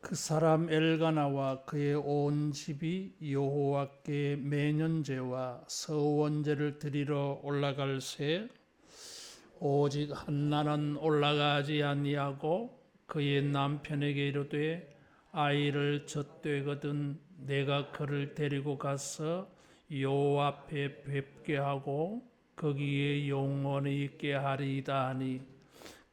그 사람 엘가나와 그의 온 집이 여호와께 매년제와 서원제를 드리러 올라갈새 오직 한나는 올라가지 아니하고 그의 남편에게 이르되 아이를 젖되거든 내가 그를 데리고 가서 여호와 앞에 뵙게 하고 거기에 영원히 있게 하리이다 하니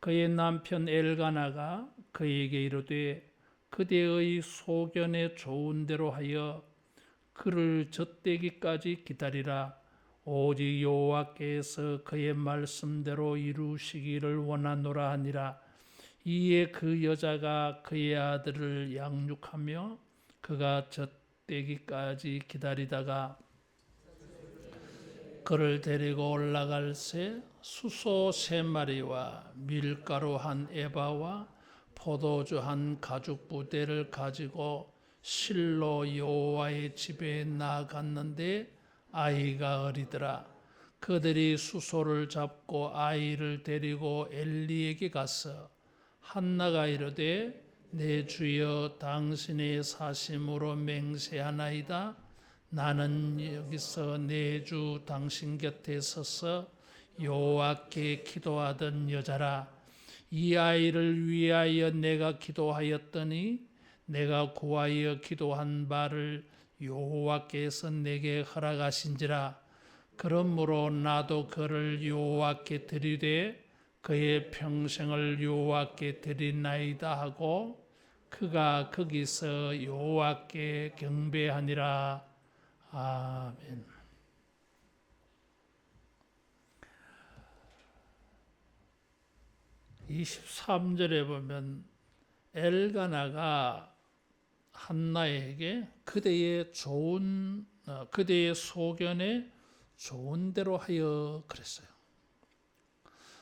그의 남편 엘가나가 그에게 이르되 그대의 소견에 좋은 대로 하여 그를 젖대기까지 기다리라. 오직 여호와께서 그의 말씀대로 이루시기를 원하노라 하니라. 이에 그 여자가 그의 아들을 양육하며 그가 젖대기까지 기다리다가 그를 데리고 올라갈새 수소 3마리와 밀가루 1에바와 포도주 1가죽부대를 가지고 실로 여호와의 집에 나아갔는데 아이가 어리더라. 그들이 수소를 잡고 아이를 데리고 엘리에게 가서 한나가 이르되 내 주여 당신의 사심으로 맹세하나이다. 나는 여기서 내 주 당신 곁에 서서 여호와께 기도하던 여자라. 이 아이를 위하여 내가 기도하였더니 내가 구하여 기도한 바를 여호와께서 내게 허락하신지라. 그러므로 나도 그를 여호와께 드리되 그의 평생을 여호와께 드리나이다 하고 그가 거기서 여호와께 경배하니라. 아멘. (23절에) 보면 엘가나가 한나에게 그대의 소견에 좋은 대로 하여 그랬어요.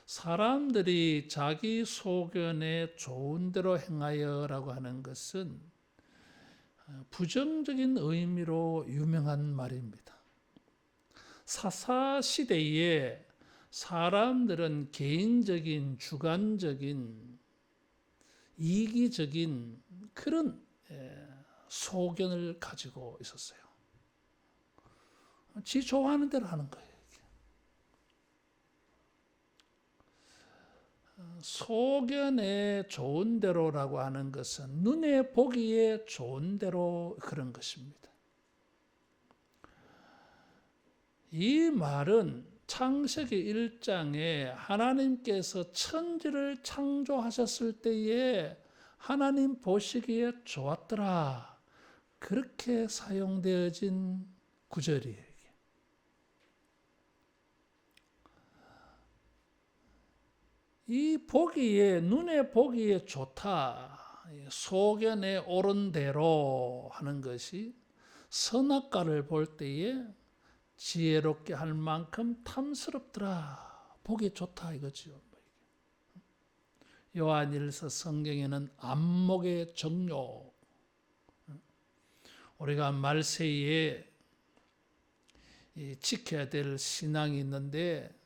사람들이 자기 소견에 좋은 대로 행하여라고 하는 것은 부정적인 의미로 유명한 말입니다. 사사시대에 사람들은 개인적인, 주관적인, 이기적인 그런 소견을 가지고 있었어요. 지 좋아하는 대로 하는 거예요. 소견에 좋은 대로라고 하는 것은 눈에 보기에 좋은 대로 그런 것입니다. 이 말은 창세기 1장에 하나님께서 천지를 창조하셨을 때에 하나님 보시기에 좋았더라. 그렇게 사용되어진 구절이에요. 이 보기에, 눈에 보기에 좋다, 소견에 옳은 대로 하는 것이 선악과를 볼 때에 지혜롭게 할 만큼 탐스럽더라, 보기 좋다 이거죠. 요한일서 성경에는 안목의 정욕, 우리가 말세에 지켜야 될 신앙이 있는데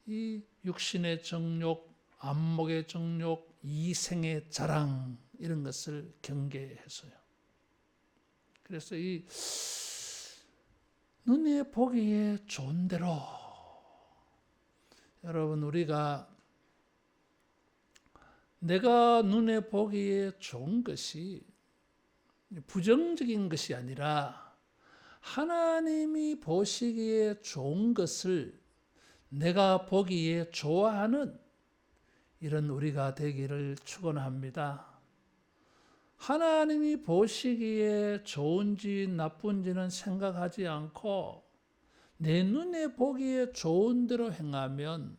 이 육신의 정욕, 안목의 정욕, 이생의 자랑 이런 것을 경계해서요. 그래서 이 눈에 보기에 좋은 대로, 여러분 우리가 내가 눈에 보기에 좋은 것이 부정적인 것이 아니라 하나님이 보시기에 좋은 것을 내가 보기에 좋아하는 이런 우리가 되기를 축원합니다. 하나님이 보시기에 좋은지 나쁜지는 생각하지 않고 내 눈에 보기에 좋은 대로 행하면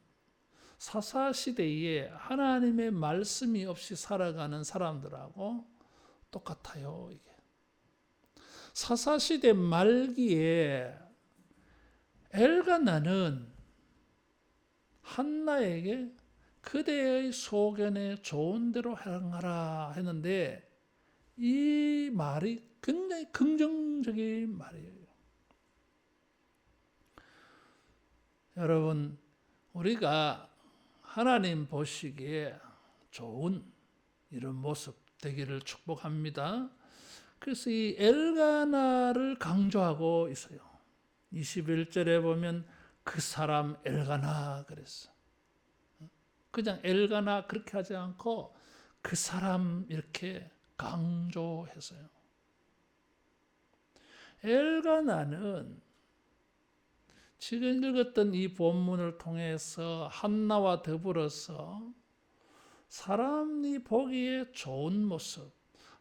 사사시대에 하나님의 말씀이 없이 살아가는 사람들하고 똑같아요. 이게 사사시대 말기에 엘가나는 한나에게 그대의 소견에 좋은 대로 행하라 했는데 이 말이 굉장히 긍정적인 말이에요. 여러분, 우리가 하나님 보시기에 좋은 이런 모습 되기를 축복합니다. 그래서 이 엘가나를 강조하고 있어요. 21절에 보면 그 사람 엘가나 그랬어. 그냥 엘가나 그렇게 하지 않고 그 사람 이렇게 강조했어요. 엘가나는 지금 읽었던 이 본문을 통해서 한나와 더불어서 사람이 보기에 좋은 모습,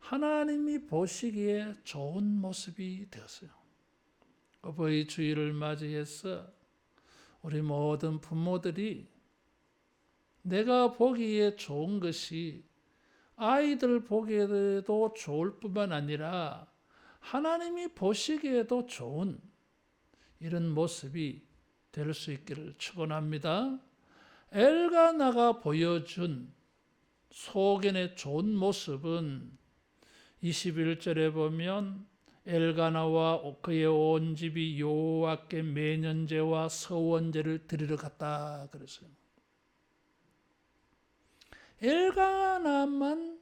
하나님이 보시기에 좋은 모습이 되었어요. 어버이 주일을 맞이해서 우리 모든 부모들이 내가 보기에 좋은 것이 아이들 보기에도 좋을 뿐만 아니라 하나님이 보시기에도 좋은 이런 모습이 될 수 있기를 축원합니다. 엘가나가 보여준 소견의 좋은 모습은 21절에 보면 엘가나와 그의 온 집이 여호와께 매년제와 서원제를 드리러 갔다 그랬어요. 엘가나만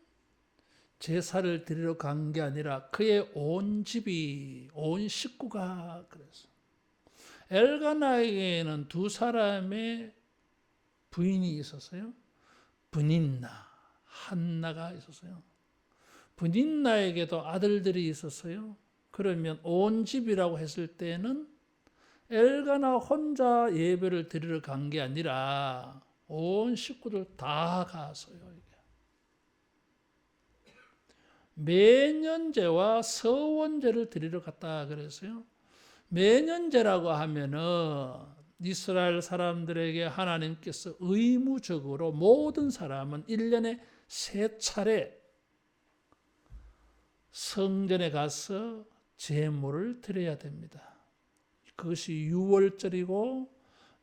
제사를 드리러 간 게 아니라 그의 온 집이, 온 식구가 그랬어요. 엘가나에게는 두 사람의 부인이 있었어요. 브닌나, 한나가 있었어요. 브닌나에게도 아들들이 있었어요. 그러면 온 집이라고 했을 때는 엘가나 혼자 예배를 드리러 간 게 아니라 온 식구들 다 가서요. 매년제와 서원제를 드리러 갔다 그랬어요. 매년제라고 하면은 이스라엘 사람들에게 하나님께서 의무적으로 모든 사람은 1년에 3차례 성전에 가서 제물을 드려야 됩니다. 그것이 유월절이고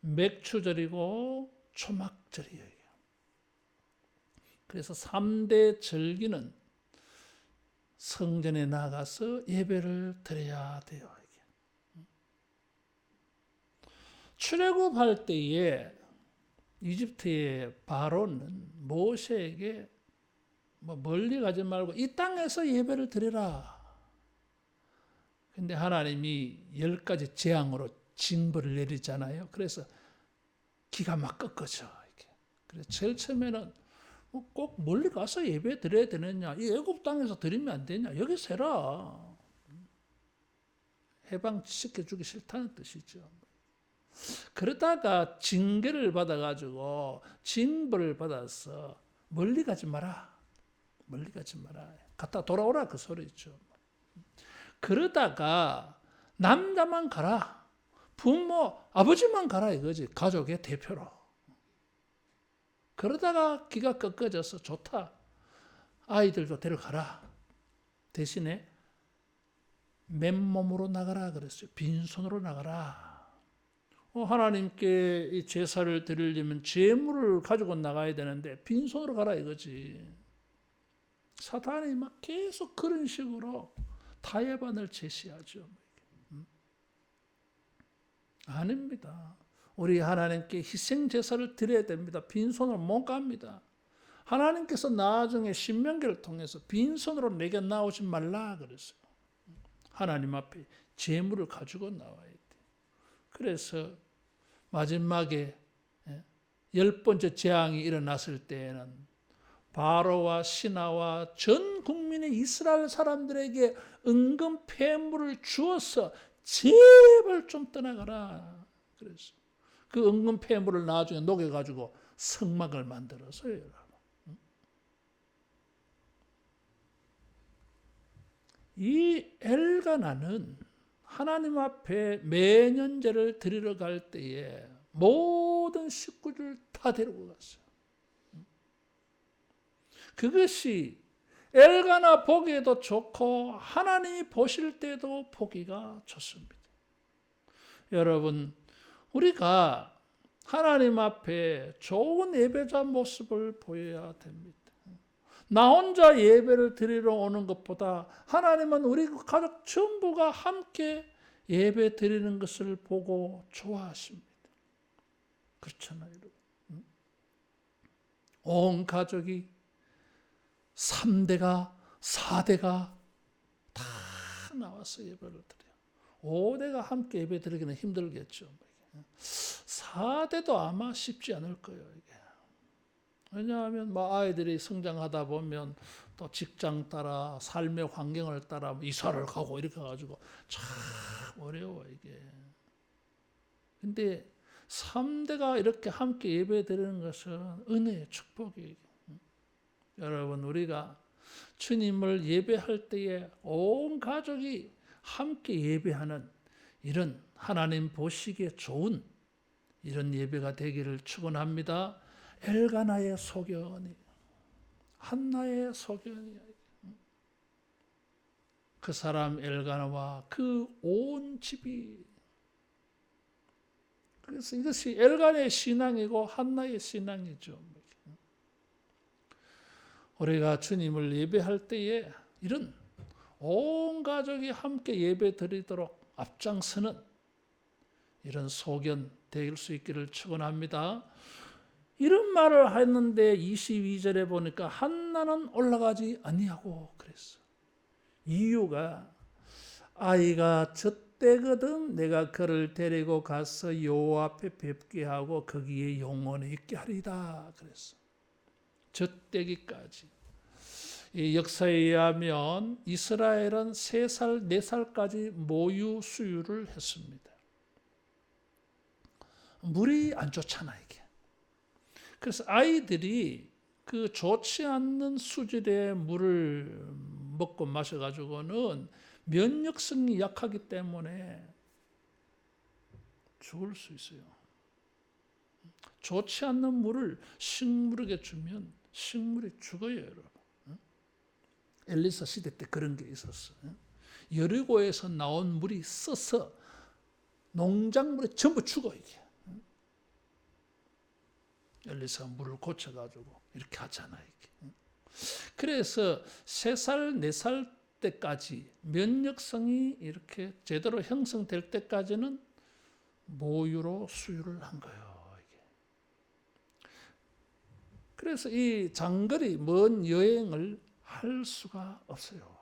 맥추절이고 초막절이에요. 그래서 3대 절기는 성전에 나가서 예배를 드려야 돼요. 출애굽할 때에 이집트의 바로는 모세에게 멀리 가지 말고 이 땅에서 예배를 드려라. 근데 하나님이 10가지 재앙으로 징벌을 내리잖아요. 그래서 기가 막 꺾어져. 그래서 제일 처음에는 꼭 멀리 가서 예배 드려야 되느냐? 이 애굽 땅에서 드리면 안 되냐? 여기서 해라. 해방시켜주기 싫다는 뜻이죠. 그러다가 징계를 받아가지고 징벌을 받아서 멀리 가지 마라. 멀리 가지 마라. 갔다 돌아오라 그 소리죠. 그러다가 남자만 가라. 부모, 아버지만 가라 이거지. 가족의 대표로. 그러다가 기가 꺾어져서 좋다. 아이들도 데려가라. 대신에 맨몸으로 나가라 그랬어요. 빈손으로 나가라. 하나님께 이 제사를 드리려면 제물을 가지고 나가야 되는데 빈손으로 가라 이거지. 사탄이 막 계속 그런 식으로 타협안을 제시하죠. 아닙니다. 우리 하나님께 희생 제사를 드려야 됩니다. 빈손으로 못 갑니다. 하나님께서 나중에 신명기를 통해서 빈손으로 내게 나오지 말라 그랬어요. 하나님 앞에 제물을 가지고 나와야 돼. 그래서 마지막에 10번째 재앙이 일어났을 때에는 바로와 신하와 전 국민의 이스라엘 사람들에게 은금 폐물을 주어서 제발 좀 떠나가라. 그래서 그 은금 폐물을 나중에 녹여가지고 성막을 만들었어요. 여러분. 이 엘가나는 하나님 앞에 매년제를 드리러 갈 때에 모든 식구들 다 데리고 갔어요. 그것이 엘가나 보기에도 좋고 하나님이 보실 때도 보기가 좋습니다. 여러분, 우리가 하나님 앞에 좋은 예배자 모습을 보여야 됩니다. 나 혼자 예배를 드리러 오는 것보다 하나님은 우리 가족 전부가 함께 예배 드리는 것을 보고 좋아하십니다. 그렇잖아요, 여러분. 온 가족이 3대가 4대가 다 나와서 예배를 드려요. 5대가 함께 예배 드리기는 힘들겠죠. 4대도 아마 쉽지 않을 거예요. 이게. 왜냐하면 뭐 아이들이 성장하다 보면 또 직장 따라 삶의 환경을 따라 이사를 가고 이렇게 해가지고 참 어려워 이게. 근데 3대가 이렇게 함께 예배 드리는 것은 은혜의 축복이에요. 여러분, 우리가 주님을 예배할 때에 온 가족이 함께 예배하는 이런 하나님 보시기에 좋은 이런 예배가 되기를 축원합니다. 엘가나의 소견이, 한나의 소견이, 그 사람 엘가나와 그 온 집이, 그래서 이것이 엘가나의 신앙이고 한나의 신앙이죠. 우리가 주님을 예배할 때에 이런 온 가족이 함께 예배 드리도록 앞장서는 이런 소견 될 수 있기를 축원합니다. 이런 말을 했는데 22절에 보니까 한나는 올라가지 아니하고 그랬어. 이유가 아이가 젖대거든 내가 그를 데리고 가서 여호와 앞에 뵙게 하고 거기에 영원히 있게 하리다 그랬어. 젖대기까지. 이 역사에 의하면 이스라엘은 3살, 4살까지 모유 수유를 했습니다. 물이 안 좋잖아 이게. 그래서 아이들이 그 좋지 않는 수질의 물을 먹고 마셔가지고는 면역성이 약하기 때문에 죽을 수 있어요. 좋지 않는 물을 식물에게 주면 식물이 죽어요, 여러분. 엘리사 시대 때 그런 게 있었어요. 여리고에서 나온 물이 써서 농작물이 전부 죽어 이게. 엘리사가 물을 고쳐가지고 이렇게 하잖아 이게. 그래서 3살, 4살 때까지 면역성이 이렇게 제대로 형성될 때까지는 모유로 수유를 한 거예요. 이게. 그래서 이 장거리 먼 여행을 할 수가 없어요.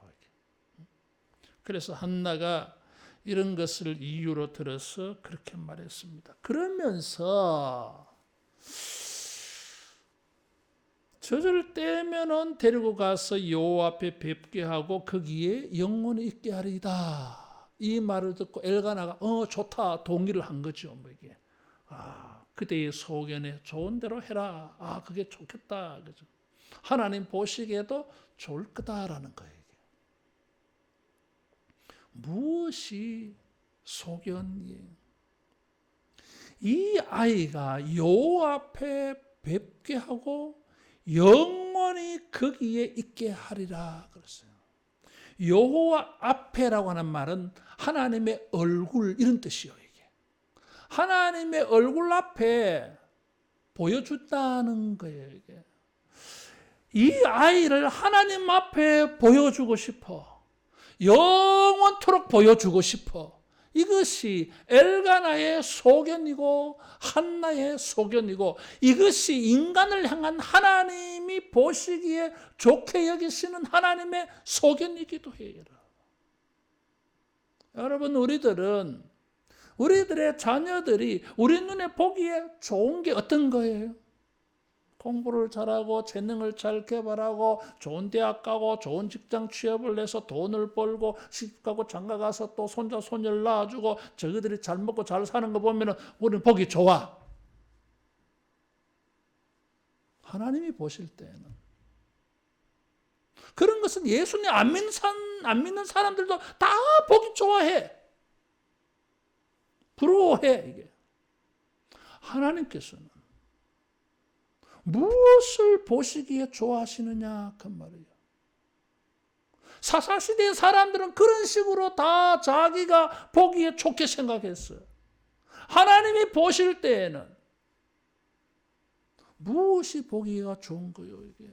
그래서 한나가 이런 것을 이유로 들어서 그렇게 말했습니다. 그러면서 젖을 떼면은 데리고 가서 여호와 앞에 뵙게 하고 거기에 영원히 있게 하리다. 이 말을 듣고 엘가나가 좋다 동의를 한 거죠. 뭐 이게 그대의 소견에 좋은 대로 해라. 그게 좋겠다. 그죠? 하나님 보시기에도 좋을 거다라는 거예요. 무엇이 소견이에요? 이 아이가 여호와 앞에 뵙게 하고 영원히 거기에 있게 하리라 그랬어요. 여호와 앞에라고 하는 말은 하나님의 얼굴 이런 뜻이에요. 이게 하나님의 얼굴 앞에 보여준다는 거예요. 이게 이 아이를 하나님 앞에 보여주고 싶어. 영원토록 보여주고 싶어. 이것이 엘가나의 소견이고 한나의 소견이고 이것이 인간을 향한 하나님이 보시기에 좋게 여기시는 하나님의 소견이기도 해요. 여러분, 우리들의 자녀들이 우리 눈에 보기에 좋은 게 어떤 거예요? 공부를 잘하고 재능을 잘 개발하고 좋은 대학 가고 좋은 직장 취업을 해서 돈을 벌고 시집가고 장가가서 또 손자 손녀를 낳아주고 저희들이 잘 먹고 잘 사는 거 보면 우리는 보기 좋아. 하나님이 보실 때는 그런 것은 예수님 안 믿는 사람들도 다 보기 좋아해. 부러워해. 이게 하나님께서는 무엇을 보시기에 좋아하시느냐 그 말이에요. 사사시대의 사람들은 그런 식으로 다 자기가 보기에 좋게 생각했어요. 하나님이 보실 때에는 무엇이 보기가 좋은 거예요 이게.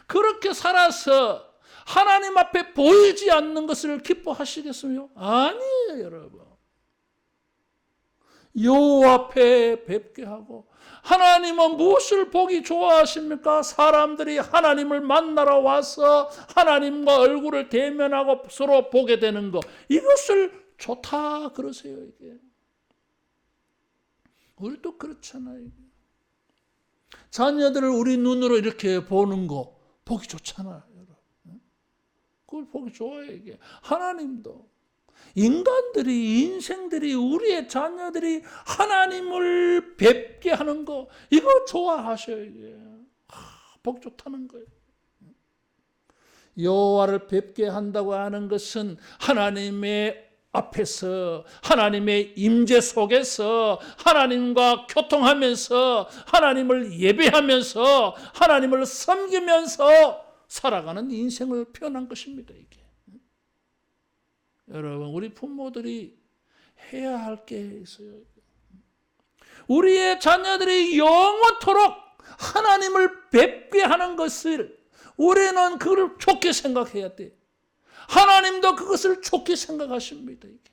그렇게 살아서 하나님 앞에 보이지 않는 것을 기뻐하시겠어요? 아니에요, 여러분. 여호와 앞에 뵙게 하고, 하나님은 무엇을 보기 좋아하십니까? 사람들이 하나님을 만나러 와서 하나님과 얼굴을 대면하고 서로 보게 되는 것, 이것을 좋다 그러세요. 이게 우리도 그렇잖아요. 자녀들을 우리 눈으로 이렇게 보는 거 보기 좋잖아요. 그걸 보기 좋아요. 이게 하나님도, 인간들이, 인생들이, 우리의 자녀들이 하나님을 뵙게 하는 거, 이거 좋아하셔요. 이게 보기 좋다는 거예요. 여호와를 뵙게 한다고 하는 것은 하나님의 앞에서, 하나님의 임재 속에서 하나님과 교통하면서, 하나님을 예배하면서, 하나님을 섬기면서 살아가는 인생을 표현한 것입니다. 이게 여러분, 우리 부모들이 해야 할 게 있어요. 우리의 자녀들이 영원토록 하나님을 뵙게 하는 것을 우리는 그걸 좋게 생각해야 돼. 하나님도 그것을 좋게 생각하십니다. 이게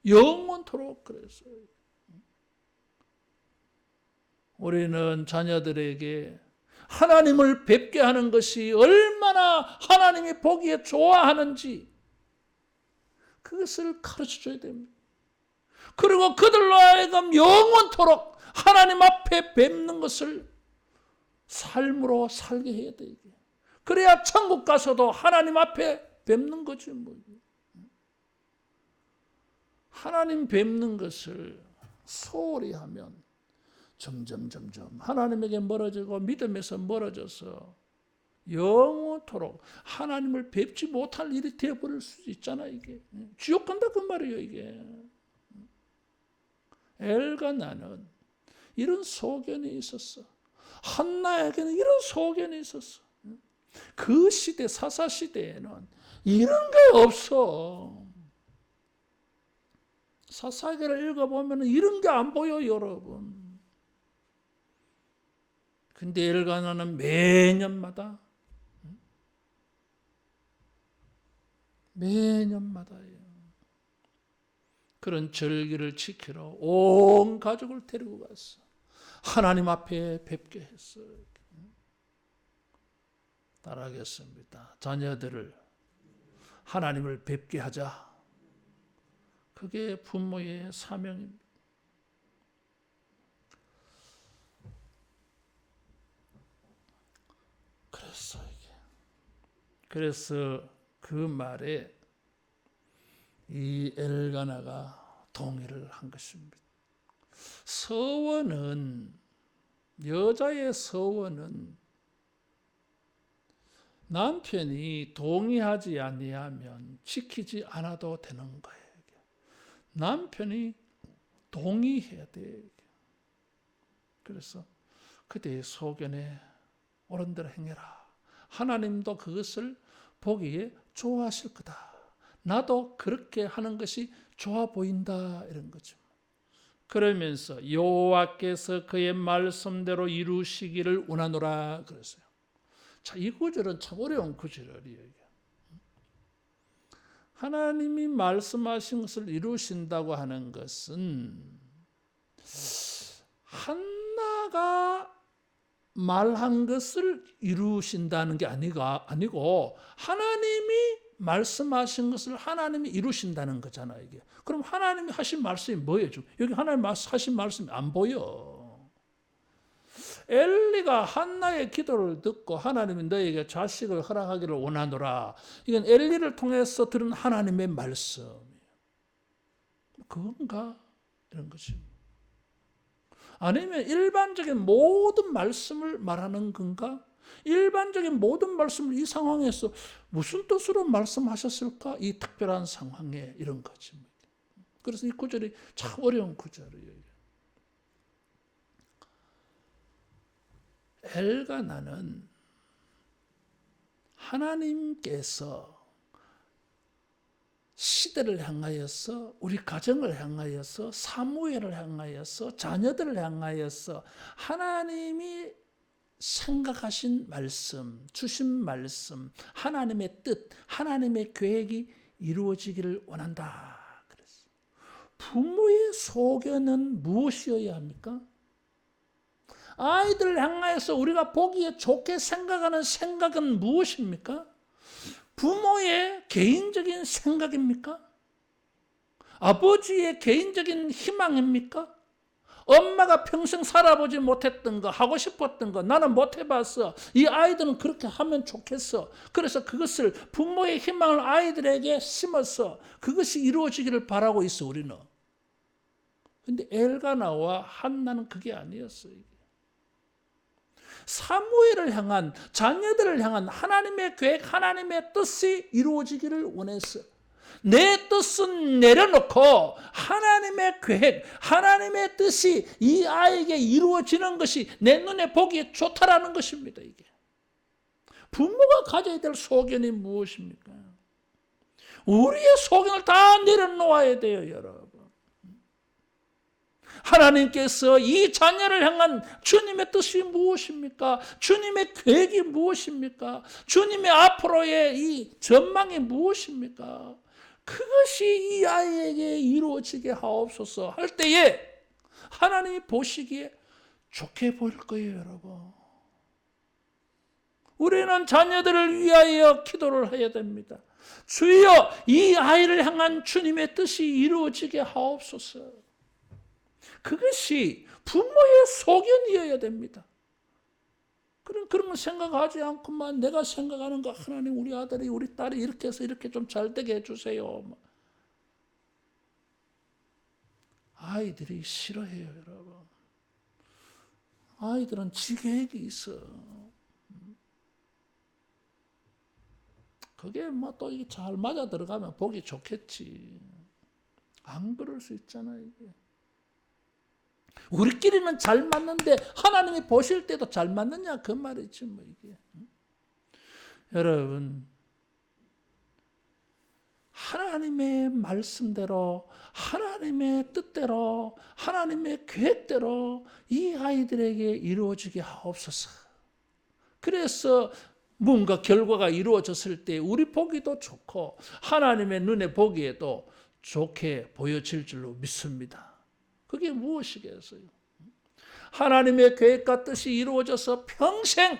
영원토록. 그래서 우리는 자녀들에게 하나님을 뵙게 하는 것이 얼마나 하나님이 보기에 좋아하는지 그것을 가르쳐줘야 됩니다. 그리고 그들로 하여금 영원토록 하나님 앞에 뵙는 것을 삶으로 살게 해야 돼. 이게. 그래야 천국 가서도 하나님 앞에 뵙는 거지 뭐. 하나님 뵙는 것을 소홀히 하면 점점 하나님에게 멀어지고 믿음에서 멀어져서 영원토록 하나님을 뵙지 못할 일이 되어버릴 수 있잖아. 이게 지옥 간다 그 말이에요. 이게 엘가나는 이런 소견이 있었어. 한나에게는 이런 소견이 있었어. 그 시대, 사사시대에는 이런 게 없어. 사사기를 읽어보면 이런 게 안 보여, 여러분. 근데 엘가나는 매년마다 그런 절기를 지키러 온 가족을 데리고 갔어. 하나님 앞에 뵙게 했어. 따라하겠습니다. 자녀들을 하나님을 뵙게 하자. 그게 부모의 사명입니다. 그래서 그 말에 이 엘가나가 동의를 한 것입니다. 서원은, 여자의 서원은 남편이 동의하지 아니하면 지키지 않아도 되는 거예요. 남편이 동의해야 돼. 그래서 그대의 소견에 옳은 대로 행해라. 하나님도 그것을 보기에 좋아하실 거다. 나도 그렇게 하는 것이 좋아 보인다. 이런 거죠. 그러면서 여호와께서 그의 말씀대로 이루시기를 원하노라 그랬어요. 자, 이 구절은 참 어려운 구절이에요. 하나님이 말씀하신 것을 이루신다고 하는 것은 한나가 말한 것을 이루신다는 게 아니고 하나님이 말씀하신 것을 하나님이 이루신다는 거잖아요. 이게. 그럼 하나님이 하신 말씀이 뭐예요? 여기 하나님 하신 말씀이 안 보여. 엘리가 한나의 기도를 듣고 하나님이 너에게 자식을 허락하기를 원하노라. 이건 엘리를 통해서 들은 하나님의 말씀이에요. 그건가? 이런 거지. 아니면 일반적인 모든 말씀을 말하는 건가? 일반적인 모든 말씀을 이 상황에서 무슨 뜻으로 말씀하셨을까? 이 특별한 상황에 이런 거지. 그래서 이 구절이 참 어려운 구절이에요. 엘가나는 하나님께서 시대를 향하여서, 우리 가정을 향하여서, 사무엘을 향하여서, 자녀들을 향하여서 하나님이 생각하신 말씀, 주신 말씀, 하나님의 뜻, 하나님의 계획이 이루어지기를 원한다. 그랬어요. 부모의 소견은 무엇이어야 합니까? 아이들을 향하여서 우리가 보기에 좋게 생각하는 생각은 무엇입니까? 부모의 개인적인 생각입니까? 아버지의 개인적인 희망입니까? 엄마가 평생 살아보지 못했던 거, 하고 싶었던 거 나는 못 해봤어. 이 아이들은 그렇게 하면 좋겠어. 그래서 그것을 부모의 희망을 아이들에게 심어서 그것이 이루어지기를 바라고 있어, 우리는. 근데 엘가나와 한나는 그게 아니었어요. 사무엘을 향한, 자녀들을 향한 하나님의 계획, 하나님의 뜻이 이루어지기를 원했어. 내 뜻은 내려놓고 하나님의 계획, 하나님의 뜻이 이 아이에게 이루어지는 것이 내 눈에 보기에 좋다라는 것입니다. 이게 부모가 가져야 될 소견이 무엇입니까? 우리의 소견을 다 내려놓아야 돼요, 여러분. 하나님께서 이 자녀를 향한 주님의 뜻이 무엇입니까? 주님의 계획이 무엇입니까? 주님의 앞으로의 이 전망이 무엇입니까? 그것이 이 아이에게 이루어지게 하옵소서 할 때에 하나님이 보시기에 좋게 보일 거예요, 여러분. 우리는 자녀들을 위하여 기도를 해야 됩니다. 주여, 이 아이를 향한 주님의 뜻이 이루어지게 하옵소서. 그것이 부모의 소견이어야 됩니다. 그런 걸 생각하지 않고만 내가 생각하는 거, 하나님 우리 아들이 우리 딸이 이렇게 해서 이렇게 좀 잘 되게 해주세요. 아이들이 싫어해요, 여러분. 아이들은 지 계획이 있어. 그게 또 이게 잘 맞아 들어가면 보기 좋겠지. 안 그럴 수 있잖아요, 이게. 우리끼리는 잘 맞는데 하나님이 보실 때도 잘 맞느냐 그 말이지 뭐 이게. 여러분, 하나님의 말씀대로, 하나님의 뜻대로, 하나님의 계획대로 이 아이들에게 이루어지게 하옵소서. 그래서 뭔가 결과가 이루어졌을 때 우리 보기도 좋고 하나님의 눈에 보기에도 좋게 보여질 줄로 믿습니다. 그게 무엇이겠어요? 하나님의 계획과 뜻이 이루어져서 평생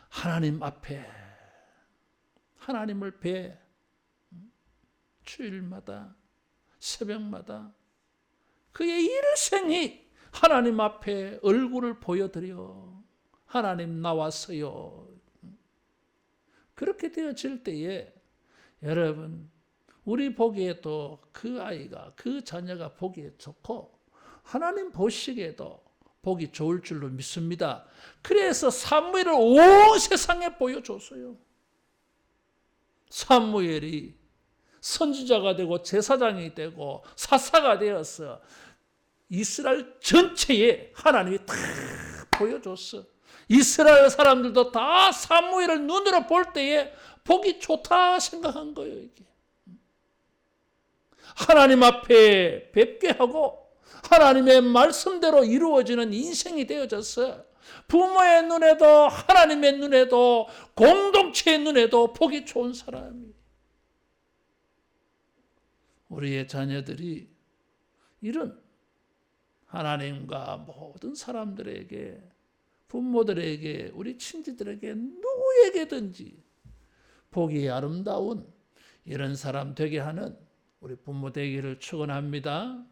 하나님 앞에 하나님을 뵈 주일마다 새벽마다 그의 일생이 하나님 앞에 얼굴을 보여드려 하나님 나왔어요. 그렇게 되어질 때에 여러분 우리 보기에도 그 아이가 그 자녀가 보기에 좋고 하나님 보시기에도 보기 좋을 줄로 믿습니다. 그래서 사무엘을 온 세상에 보여줬어요. 사무엘이 선지자가 되고 제사장이 되고 사사가 되어서 이스라엘 전체에 하나님이 다 보여줬어. 이스라엘 사람들도 다 사무엘을 눈으로 볼 때에 보기 좋다 생각한 거예요. 이게. 하나님 앞에 뵙게 하고 하나님의 말씀대로 이루어지는 인생이 되어졌어. 부모의 눈에도 하나님의 눈에도 공동체의 눈에도 보기 좋은 사람이. 우리의 자녀들이 이런 하나님과 모든 사람들에게 부모들에게 우리 친지들에게 누구에게든지 보기 아름다운 이런 사람 되게 하는 우리 부모 되기를 축원합니다.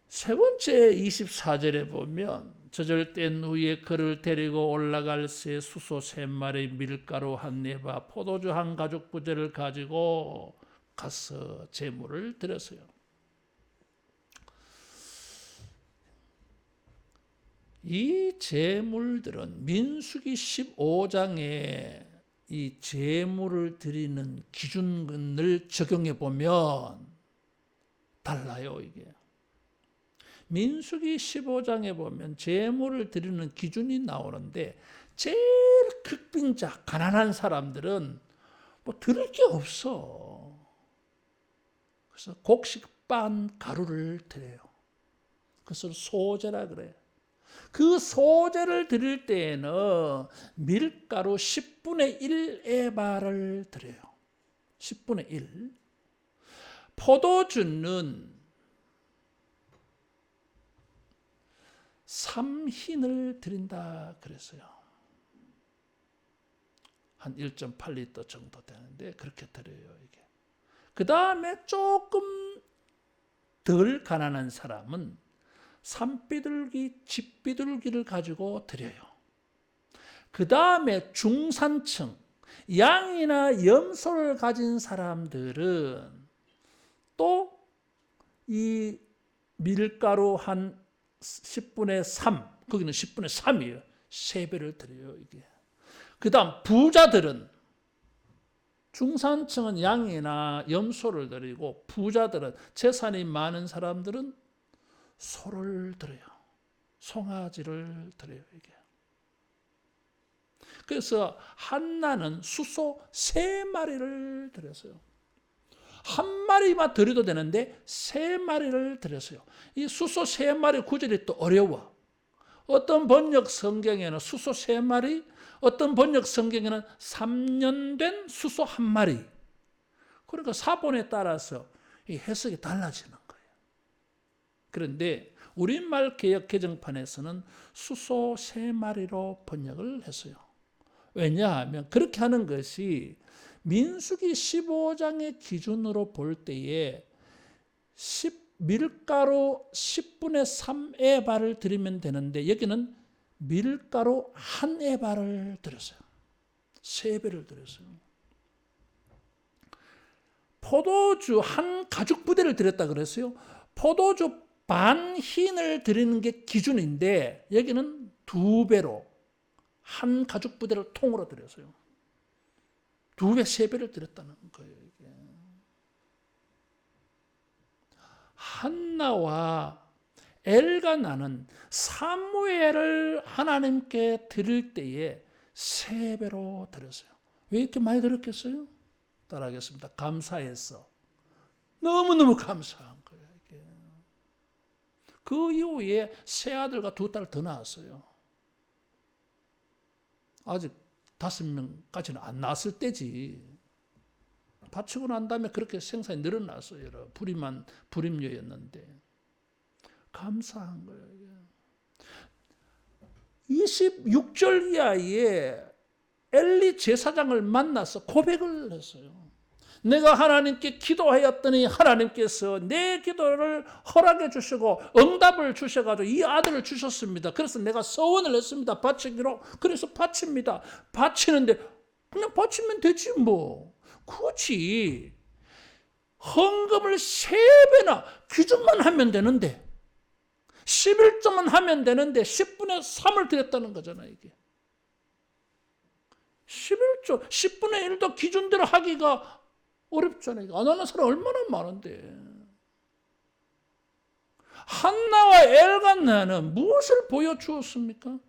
세 번째 24절에 보면 저절된 후에 그를 데리고 올라갈 새 수소 3마리 밀가루 한 네바 포도주 한 가죽 부재를 가지고 가서 제물을 드렸어요. 이 제물들은 민수기 15장에 이 제물을 드리는 기준을 적용해 보면 달라요, 이게. 민수기 15장에 보면 제물을 드리는 기준이 나오는데 제일 극빈자, 가난한 사람들은 뭐 드릴 게 없어. 그래서 곡식반 가루를 드려요. 그것을 소제라 그래요. 그 소제를 드릴 때에는 밀가루 10분의 1 에바를 드려요. 10분의 1. 포도주는 삼흰을 드린다 그랬어요. 한 1.8리터 정도 되는데 그렇게 드려요. 이게. 그 다음에 조금 덜 가난한 사람은 산비둘기, 집비둘기를 가지고 드려요. 그 다음에 중산층, 양이나 염소를 가진 사람들은 또 이 밀가루 한 10분의 3, 거기는 10분의 3이에요. 3배를 드려요, 이게. 그 다음 부자들은, 중산층은 양이나 염소를 드리고 부자들은, 재산이 많은 사람들은 소를 드려요. 송아지를 드려요, 이게. 그래서 한나는 수소 3마리를 드렸어요. 한 마리만 드려도 되는데 3마리를 드렸어요. 이 수소 3마리 구절이 또 어려워. 어떤 번역 성경에는 수소 3마리, 어떤 번역 성경에는 3년 된 수소 1마리. 그러니까 사본에 따라서 이 해석이 달라지는 거예요. 그런데 우리말 개역 개정판에서는 수소 3마리로 번역을 했어요. 왜냐하면 그렇게 하는 것이 민수기 15장의 기준으로 볼 때에 밀가루 10분의 3에바를 드리면 되는데 여기는 밀가루 1에바를 드렸어요. 3배를 드렸어요. 포도주 한 가죽 부대를 드렸다 그랬어요. 포도주 반 흰을 드리는 게 기준인데 여기는 2배로 한 가죽 부대를 통으로 드렸어요. 2배, 3배를 드렸다는 거예요. 이게. 한나와 엘가나는 사무엘을 하나님께 드릴 때에 3배로 드렸어요. 왜 이렇게 많이 드렸겠어요? 따라하겠습니다. 감사해서. 너무너무 감사한 거예요. 이게. 그 이후에 새 아들과 2딸 더 낳았어요. 아직 5명까지는 안 낳았을 때지. 바치고 난 다음에 그렇게 생산이 늘어났어요. 불임녀였는데. 감사한 거예요. 26절 이하에 엘리 제사장을 만나서 고백을 했어요. 내가 하나님께 기도하였더니 하나님께서 내 기도를 허락해 주시고 응답을 주셔가지고 이 아들을 주셨습니다. 그래서 내가 서원을 했습니다. 바치기로. 그래서 바칩니다. 바치는데 그냥 바치면 되지 뭐. 굳이 헌금을 3배나 기준만 하면 되는데 11조만 하면 되는데 10분의 3을 드렸다는 거잖아요. 이게. 11조, 10분의 1도 기준대로 하기가 어렵잖아요. 안 하는 사람 얼마나 많은데. 한나와 엘가나는 무엇을 보여주었습니까?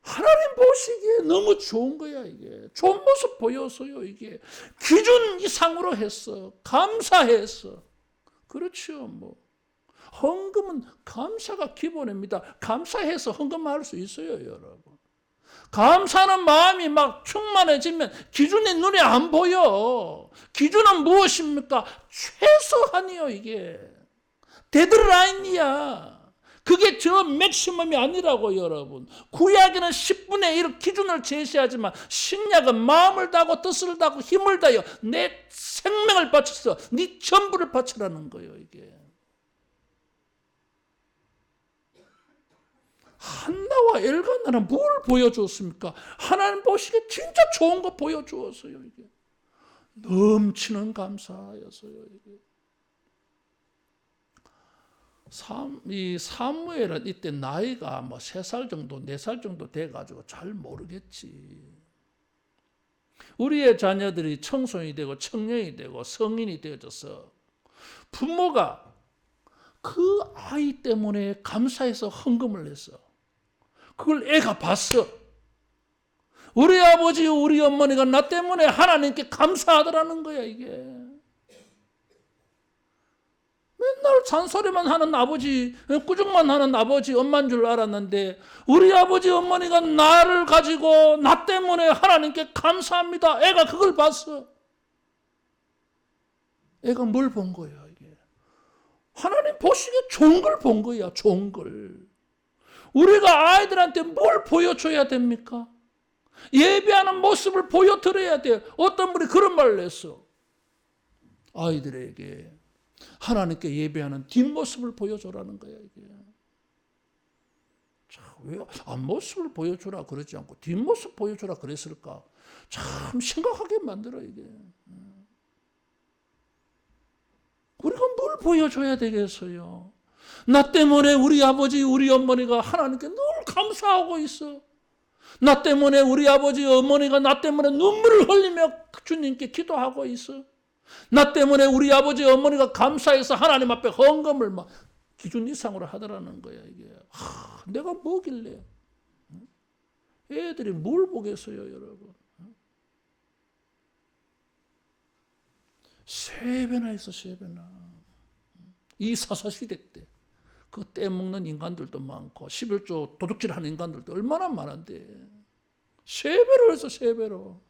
하나님 보시기에 너무 좋은 거야, 이게. 좋은 모습 보여서요, 이게. 기준 이상으로 했어. 감사했어. 그렇죠, 뭐. 헌금은 감사가 기본입니다. 감사해서 헌금할 수 있어요, 여러분. 감사하는 마음이 막 충만해지면 기준이 눈에 안 보여. 기준은 무엇입니까? 최소한이요, 이게. 데드라인이야. 그게 저 맥시멈이 아니라고, 여러분. 구약에는 10분의 1 기준을 제시하지만 신약은 마음을 다하고 뜻을 다하고 힘을 다하여 내 생명을 바쳐서 네 전부를 바쳐라는 거예요, 이게. 한나와 엘가나는 뭘 보여주었습니까? 하나님 보시기에 진짜 좋은 거 보여주었어요. 이게 넘치는 감사였어요. 이게. 이 사무엘은 이때 나이가 뭐 3살 정도, 4살 정도 돼가지고 잘 모르겠지. 우리의 자녀들이 청소년이 되고 청년이 되고 성인이 되어져서 부모가 그 아이 때문에 감사해서 헌금을 했어. 그걸 애가 봤어. 우리 아버지, 우리 어머니가 나 때문에 하나님께 감사하더라는 거야, 이게. 맨날 잔소리만 하는 아버지, 꾸중만 하는 아버지, 엄마인 줄 알았는데 우리 아버지, 어머니가 나를 가지고 나 때문에 하나님께 감사합니다. 애가 그걸 봤어. 애가 뭘 본 거야, 이게. 하나님 보시기에 좋은 걸 본 거야, 좋은 걸. 우리가 아이들한테 뭘 보여줘야 됩니까? 예배하는 모습을 보여드려야 돼. 어떤 분이 그런 말을 했어. 아이들에게 하나님께 예배하는 뒷모습을 보여줘라는 거야, 이게. 왜 앞모습을 보여주라 그러지 않고 뒷모습 보여주라 그랬을까? 참 심각하게 만들어, 이게. 우리가 뭘 보여줘야 되겠어요? 나 때문에 우리 아버지, 우리 어머니가 하나님께 늘 감사하고 있어. 나 때문에 우리 아버지, 어머니가 나 때문에 눈물을 흘리며 주님께 기도하고 있어. 나 때문에 우리 아버지, 어머니가 감사해서 하나님 앞에 헌금을 막 기준 이상으로 하더라는 거야, 이게. 내가 뭐길래? 애들이 뭘 보겠어요, 여러분? 세 배나 했어, 세 배나. 이 사사시대 때. 그 떼먹는 인간들도 많고 11조 도둑질하는 인간들도 얼마나 많은데 세 배로 해서 세 배로.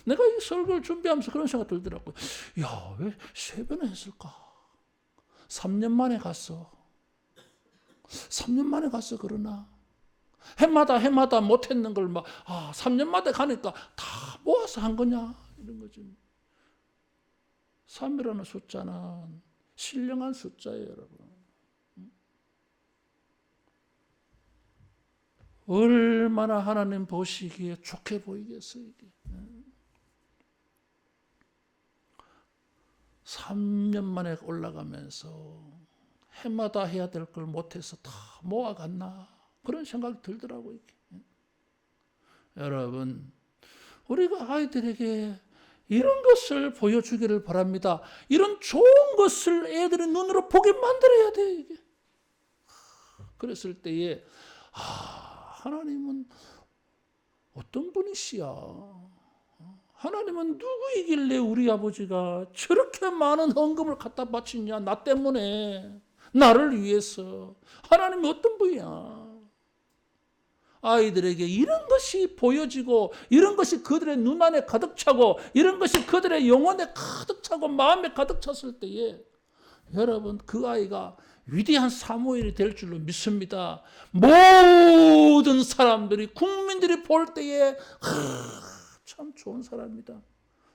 내가 이 설교를 준비하면서 그런 생각 들더라고요. 야, 왜 세 배나 했을까? 3년 만에 갔어. 3년 만에 갔어, 그러나. 해마다 못했는 걸 막, 3년 만에 가니까 다 모아서 한 거냐? 이런 거지. 3이라는 숫자는 신령한 숫자예요, 여러분. 얼마나 하나님 보시기에 좋게 보이겠어요, 이게. 3년 만에 올라가면서 해마다 해야 될 걸 못해서 다 모아갔나? 그런 생각이 들더라고요, 이게. 여러분, 우리가 아이들에게 이런 것을 보여주기를 바랍니다. 이런 좋은 것을 애들의 눈으로 보게 만들어야 돼, 이게. 그랬을 때에, 하나님은 어떤 분이시야? 하나님은 누구이길래 우리 아버지가 저렇게 많은 헌금을 갖다 바치냐? 나 때문에, 나를 위해서. 하나님이 어떤 분이야? 아이들에게 이런 것이 보여지고 이런 것이 그들의 눈 안에 가득 차고 이런 것이 그들의 영혼에 가득 차고 마음에 가득 찼을 때에 여러분, 그 아이가 위대한 사무엘이 될 줄로 믿습니다. 모든 사람들이, 국민들이 볼 때에 참 좋은 사람이다.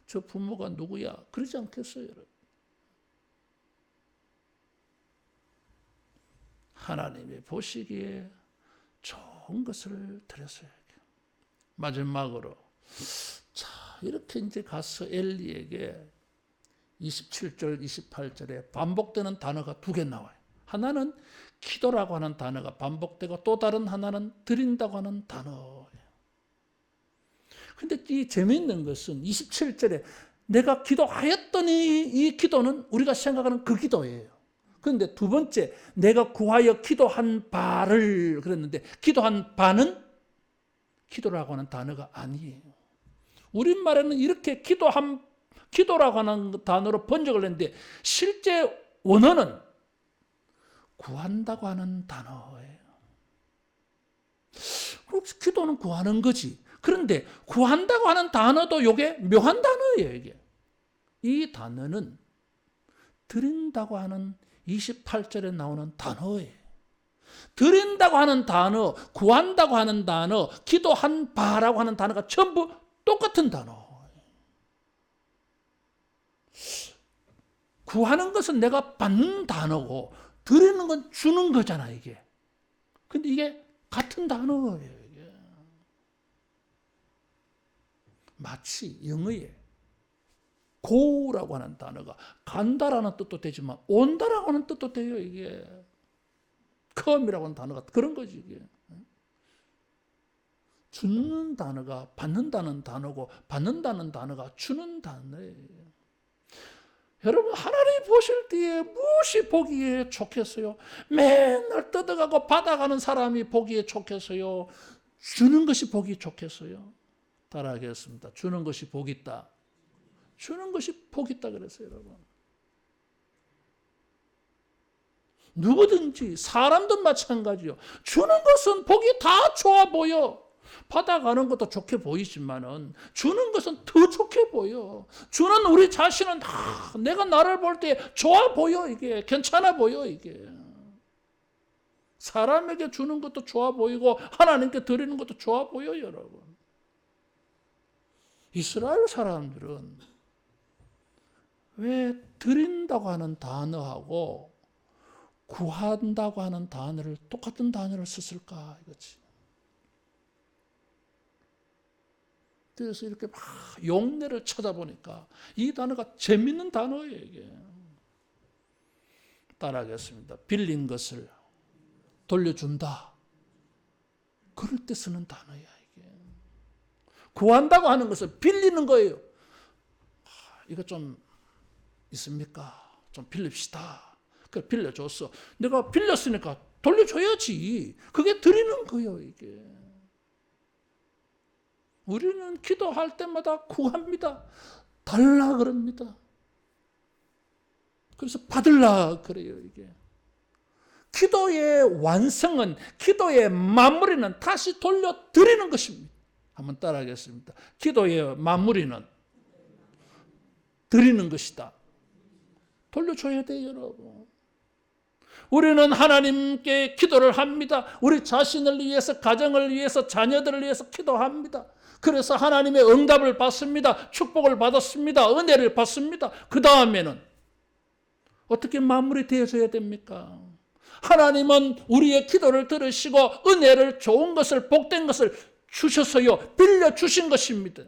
저 부모가 누구야? 그러지 않겠어요, 여러분? 하나님이 보시기에 좋은 것을 드렸어요. 마지막으로, 자, 이렇게 이제 가서 엘리에게 27절, 28절에 반복되는 단어가 두 개 나와요. 하나는 기도라고 하는 단어가 반복되고 또 다른 하나는 드린다고 하는 단어예요. 근데 이 재미있는 것은 27절에 내가 기도하였더니 이 기도는 우리가 생각하는 그 기도예요. 그런데 두 번째, 내가 구하여 기도한 바를 그랬는데 기도한 바는 기도라고 하는 단어가 아니에요. 우리말에는 이렇게 기도라고 하는 단어로 번역을 했는데 실제 원어는 구한다고 하는 단어예요. 기도는 구하는 거지. 그런데 구한다고 하는 단어도 이게 묘한 단어예요, 이게. 이 단어는 드린다고 하는 28절에 나오는 단어예요. 드린다고 하는 단어, 구한다고 하는 단어, 기도한 바라고 하는 단어가 전부 똑같은 단어. 구하는 것은 내가 받는 단어고 드리는 건 주는 거잖아, 이게. 근데 이게 같은 단어예요, 이게. 마치 영어에 go라고 하는 단어가 간다라는 뜻도 되지만 온다라고 하는 뜻도 돼요, 이게. come이라고 하는 단어가 그런 거지, 이게. 주는 단어가 받는다는 단어고 받는다는 단어가 주는 단어예요. 여러분, 하나님 보실 때에 무엇이 보기에 좋겠어요? 맨날 뜯어가고 받아가는 사람이 보기에 좋겠어요? 주는 것이 보기 좋겠어요? 따라하겠습니다. 주는 것이 복이 있다. 주는 것이 복이 있다 그랬어요, 여러분. 누구든지, 사람도 마찬가지요. 주는 것은 복이 다 좋아 보여. 받아가는 것도 좋게 보이지만은 주는 것은 더 좋게 보여. 주는 우리 자신은 내가 나를 볼 때 좋아 보여. 이게 괜찮아 보여. 이게 사람에게 주는 것도 좋아 보이고 하나님께 드리는 것도 좋아 보여, 여러분. 이스라엘 사람들은 왜 드린다고 하는 단어하고 구한다고 하는 단어를 똑같은 단어를 썼을까 이거지. 그래서 이렇게 막 용례를 찾아보니까 이 단어가 재밌는 단어예요. 이게. 따라하겠습니다. 빌린 것을 돌려준다. 그럴 때 쓰는 단어야 이게. 구한다고 하는 것을 빌리는 거예요. 이거 좀 있습니까? 좀 빌립시다. 그래 빌려줬어. 내가 빌렸으니까 돌려줘야지. 그게 드리는 거예요 이게. 우리는 기도할 때마다 구합니다. 달라 그럽니다. 그래서 받을라 그래요 이게. 기도의 완성은, 기도의 마무리는 다시 돌려드리는 것입니다. 한번 따라하겠습니다. 기도의 마무리는 드리는 것이다. 돌려줘야 돼요, 여러분. 우리는 하나님께 기도를 합니다. 우리 자신을 위해서, 가정을 위해서, 자녀들을 위해서 기도합니다. 그래서 하나님의 응답을 받습니다. 축복을 받았습니다. 은혜를 받습니다. 그 다음에는 어떻게 마무리되어져야 됩니까? 하나님은 우리의 기도를 들으시고 은혜를, 좋은 것을, 복된 것을 주셔서요, 빌려주신 것입니다.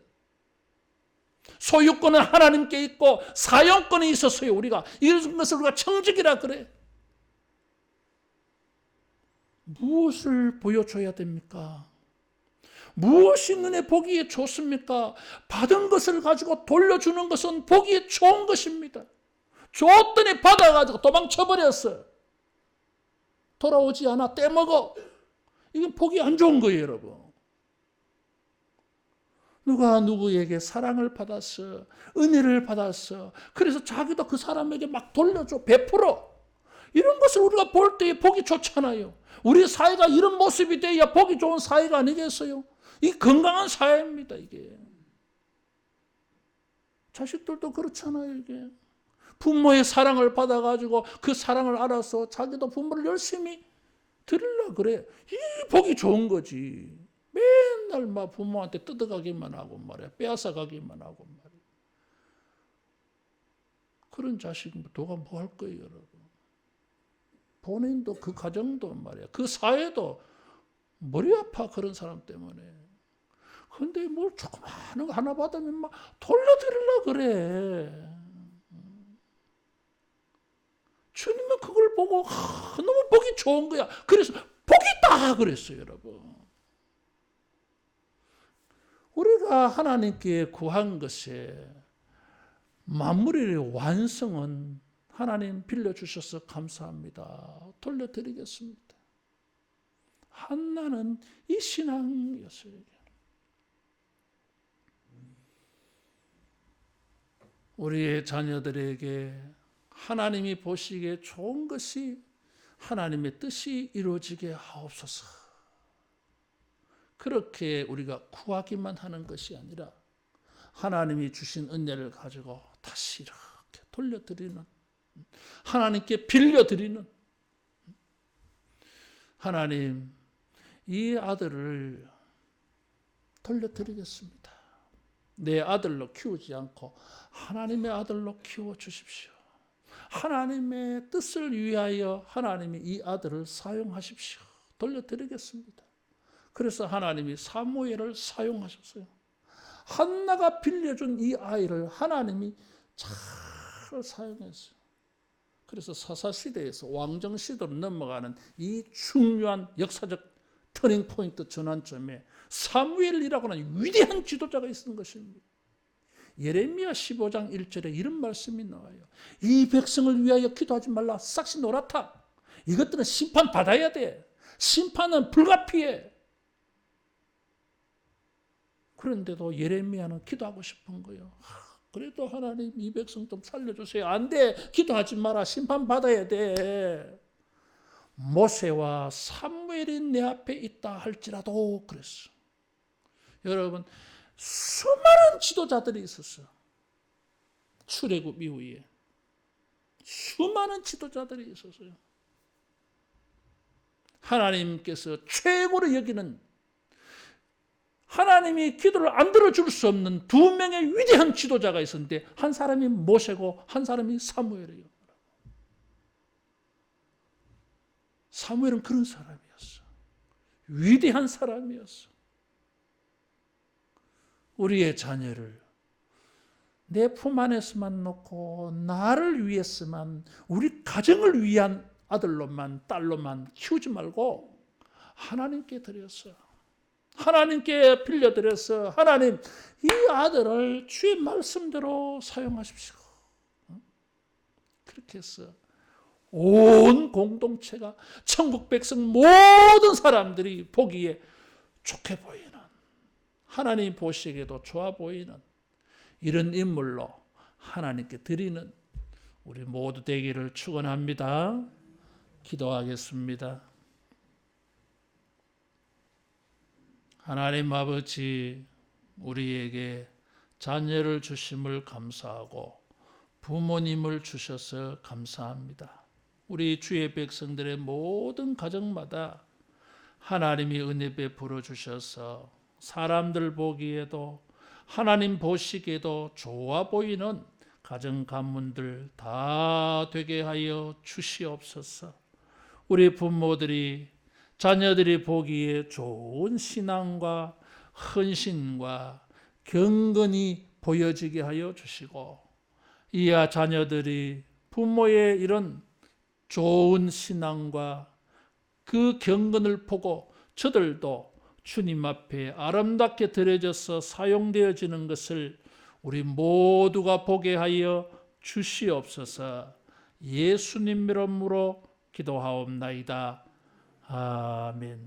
소유권은 하나님께 있고 사용권이 있어서요, 우리가 이런 것을 우리가 청직이라 그래. 무엇을 보여줘야 됩니까? 무엇이 눈에 보기에 좋습니까? 받은 것을 가지고 돌려주는 것은 보기에 좋은 것입니다. 줬더니 받아가지고 도망쳐버렸어요. 돌아오지 않아 떼먹어. 이건 보기 안 좋은 거예요, 여러분. 누가 누구에게 사랑을 받았어, 은혜를 받았어. 그래서 자기도 그 사람에게 막 돌려줘, 베풀어. 이런 것을 우리가 볼 때 보기 좋잖아요. 우리 사회가 이런 모습이 돼야 보기 좋은 사회가 아니겠어요? 이 건강한 사회입니다, 이게. 자식들도 그렇잖아요, 이게. 부모의 사랑을 받아가지고 그 사랑을 알아서 자기도 부모를 열심히 드리려고 그래. 이게 보기 좋은 거지. 맨날 막 부모한테 뜯어가기만 하고 말이야. 빼앗아가기만 하고 말이야. 그런 자식 누가 뭐 할 거예요, 여러분. 본인도 그 가정도 말이야. 그 사회도 머리 아파, 그런 사람 때문에. 근데 뭘 조그마한 거 하나 받으면 막 돌려드리려고 그래. 주님은 그걸 보고 너무 보기 좋은 거야. 그래서 복이 있다 그랬어요, 여러분. 우리가 하나님께 구한 것의 마무리의 완성은 하나님 빌려주셔서 감사합니다. 돌려드리겠습니다. 한나는 이 신앙이었어요. 우리의 자녀들에게 하나님이 보시기에 좋은 것이 하나님의 뜻이 이루어지게 하옵소서. 그렇게 우리가 구하기만 하는 것이 아니라 하나님이 주신 은혜를 가지고 다시 이렇게 돌려드리는, 하나님께 빌려드리는, 하나님 이 아들을 돌려드리겠습니다. 내 아들로 키우지 않고 하나님의 아들로 키워주십시오. 하나님의 뜻을 위하여 하나님이 이 아들을 사용하십시오. 돌려드리겠습니다. 그래서 하나님이 사무엘을 사용하셨어요. 한나가 빌려준 이 아이를 하나님이 잘 사용했어요. 그래서 사사시대에서 왕정시대로 넘어가는 이 중요한 역사적 터닝포인트 전환점에 사무엘이라고 하는 위대한 지도자가 있는 것입니다. 예레미야 15장 1절에 이런 말씀이 나와요. 이 백성을 위하여 기도하지 말라. 싹시 놀았다. 이것들은 심판받아야 돼. 심판은 불가피해. 그런데도 예레미야는 기도하고 싶은 거예요. 그래도 하나님 이 백성 좀 살려주세요. 안 돼. 기도하지 마라. 심판받아야 돼. 모세와 사무엘이 내 앞에 있다 할지라도 그랬어. 여러분, 수많은 지도자들이 있었어요. 출애굽 이후에 수많은 지도자들이 있었어요. 하나님께서 최고로 여기는, 하나님이 기도를 안 들어줄 수 없는 두 명의 위대한 지도자가 있었는데, 한 사람이 모세고 한 사람이 사무엘이에요. 사무엘은 그런 사람이었어. 위대한 사람이었어. 우리의 자녀를 내 품 안에서만 놓고 나를 위해서만, 우리 가정을 위한 아들로만 딸로만 키우지 말고 하나님께 드렸어. 하나님께 빌려드려서 하나님, 이 아들을 주의 말씀대로 사용하십시오. 그렇게 해서 온 공동체가, 천국 백성 모든 사람들이 보기에 좋게 보이는, 하나님 보시기에도 좋아 보이는 이런 인물로 하나님께 드리는 우리 모두 되기를 축원합니다. 기도하겠습니다. 하나님 아버지, 우리에게 자녀를 주심을 감사하고 부모님을 주셔서 감사합니다. 우리 주의 백성들의 모든 가정마다 하나님이 은혜 베풀어 주셔서 사람들 보기에도 하나님 보시기에도 좋아 보이는 가정 가문들 다 되게 하여 주시옵소서. 우리 부모들이, 자녀들이 보기에 좋은 신앙과 헌신과 경건이 보여지게 하여 주시고, 이하 자녀들이 부모의 이런 좋은 신앙과 그 경건을 보고 저들도 주님 앞에 아름답게 드려져서 사용되어지는 것을 우리 모두가 보게 하여 주시옵소서. 예수님 이름으로 기도하옵나이다. 아멘.